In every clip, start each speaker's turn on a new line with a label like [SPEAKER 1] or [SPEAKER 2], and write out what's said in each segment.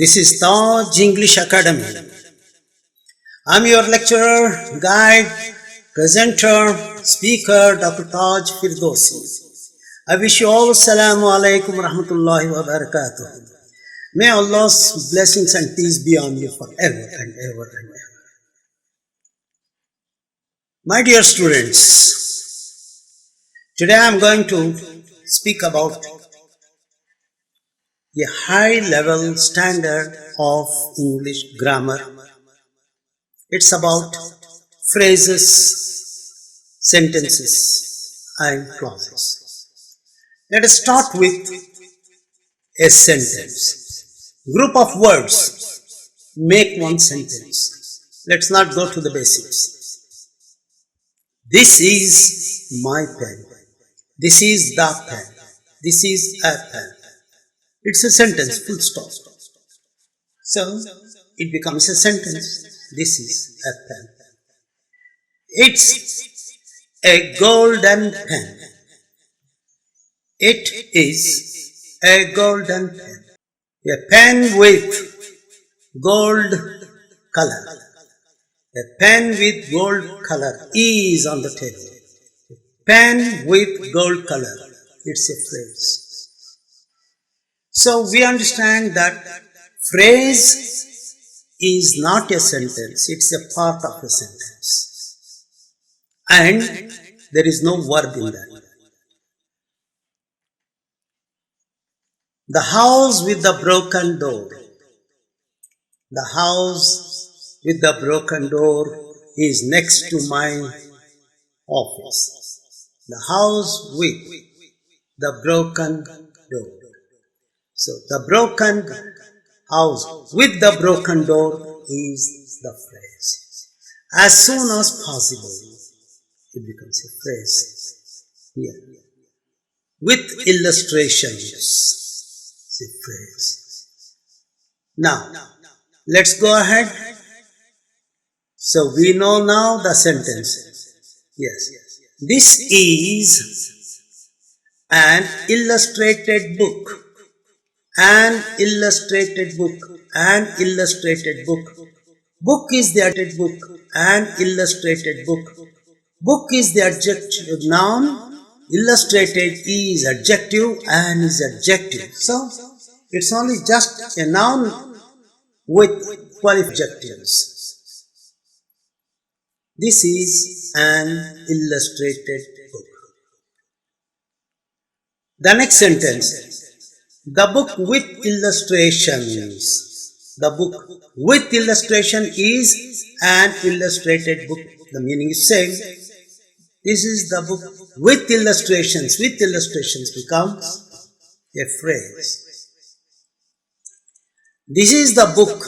[SPEAKER 1] This is Taj English Academy. I am your lecturer, guide, presenter, speaker, Dr. Taj Firdausi. I wish you all Assalamu alaikum rahmatullahi wa barakatuh. May Allah's blessings and peace be on you forever and ever and ever. My dear students, today I am going to speak about a high-level standard of English grammar. It's about phrases, sentences, and clauses. Let us start with a sentence. Group of words make one sentence. Let's not go to the basics. This is my pen. This is the pen. This is a pen. It's a sentence, full stop. So, it becomes a sentence. This is a pen. It's a golden pen. It is a golden pen. A pen with gold color. A pen with gold color is on the table. A pen with gold color. It's a phrase. So we understand that phrase is not a sentence, it's a part of a sentence. And there is no verb in that. The house with the broken door. The house with the broken door is next to my office. The house with the broken door. So, the broken house with the broken door is the phrase. As soon as possible, it becomes a phrase here. With illustrations, it's a phrase. Now, let's go ahead. So, we know now the sentence. Yes. This is an illustrated book. An illustrated book. An illustrated book. Book is the adjective book. An illustrated book. Book is the adjective noun. Illustrated is adjective. An is adjective. So, it's only just a noun with qualifications. This is an illustrated book. The next sentence. The book with illustrations. The book with illustration is an illustrated book. The meaning is same. This is the book with illustrations. With illustrations becomes a phrase. This is the book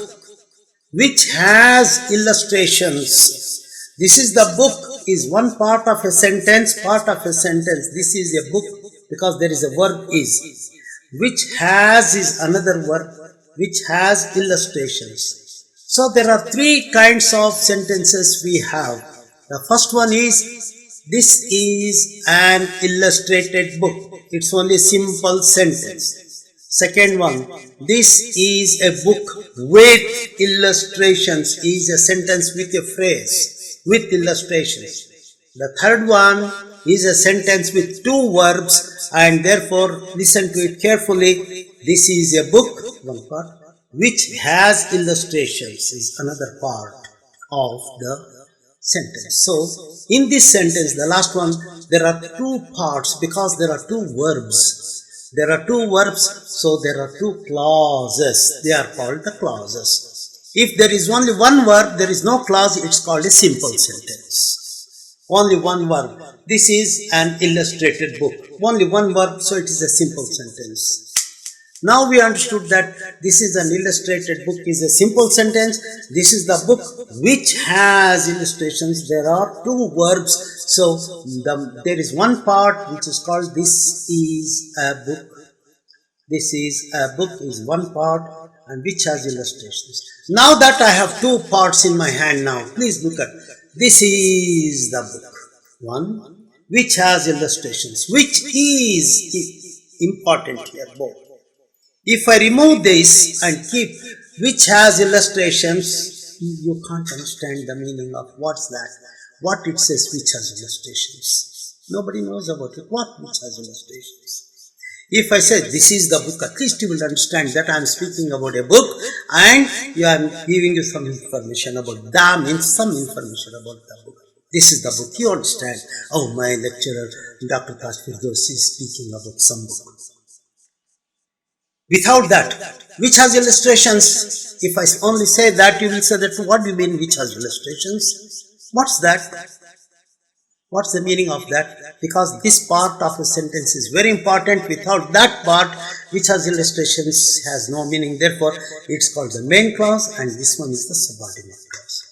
[SPEAKER 1] which has illustrations. This is the book is one part of a sentence, part of a sentence. This is a book because there is a verb is. Which has is another verb which has illustrations. So there are three kinds of sentences we have. The first one is, this is an illustrated book. It's only a simple sentence. Second one, this is a book with illustrations is a sentence with a phrase, with illustrations. The third one is a sentence with two verbs and therefore listen to it carefully. This is a book, one part, which has illustrations is another part of the sentence. So, in this sentence, the last one, there are two parts because there are two verbs. There are two verbs, so there are two clauses. They are called the clauses. If there is only one verb, there is no clause, it's called a simple sentence. Only one verb. This is an illustrated book. Only one verb, so it is a simple sentence. Now we understood that this is an illustrated book is a simple sentence. This is the book which has illustrations. There are two verbs. So there is one part which is called this is a book. This is a book is one part and which has illustrations. Now that I have two parts in my hand now, please look at this is the book. One which has illustrations. Which is important here both. If I remove this and keep which has illustrations. You can't understand the meaning of what's that. What it says, which has illustrations. Nobody knows about it. What which has illustrations? If I say this is the book, at least you will understand that I am speaking about a book and I am giving you some information about the means some information about the book. This is the book. You understand? Oh, my lecturer, Dr. Taj Firdaus is speaking about some book. Without that, which has illustrations? If I only say that, you will say that what do you mean which has illustrations? What's that? What's the meaning of that? Because this part of a sentence is very important. Without that part, which has illustrations, has no meaning. Therefore, it's called the main clause and this one is the subordinate clause.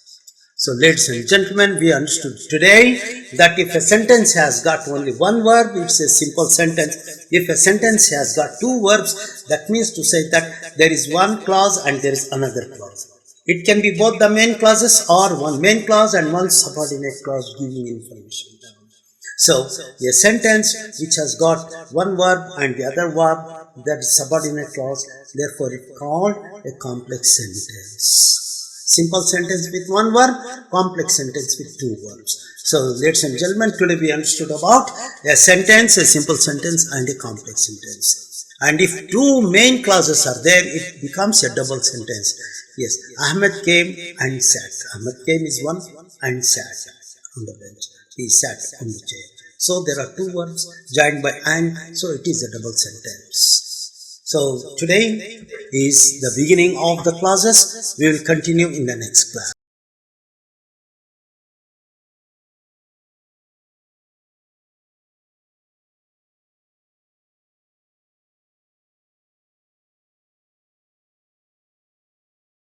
[SPEAKER 1] So, ladies and gentlemen, we understood today that if a sentence has got only one verb, it's a simple sentence. If a sentence has got two verbs, that means to say that there is one clause and there is another clause. It can be both the main clauses or one main clause and one subordinate clause giving information down. So, a sentence which has got one verb and the other verb, that is subordinate clause, therefore it is called a complex sentence. Simple sentence with one verb, complex sentence with two verbs. So, ladies and gentlemen, today we understood about a sentence, a simple sentence and a complex sentence. And if two main clauses are there, it becomes a double sentence. Yes, Ahmed came and sat. Ahmed came is one and sat on the bench. He sat on the chair. So there are two verbs joined by and, so it is a double sentence. So today is the beginning of the clauses. We will continue in the next class.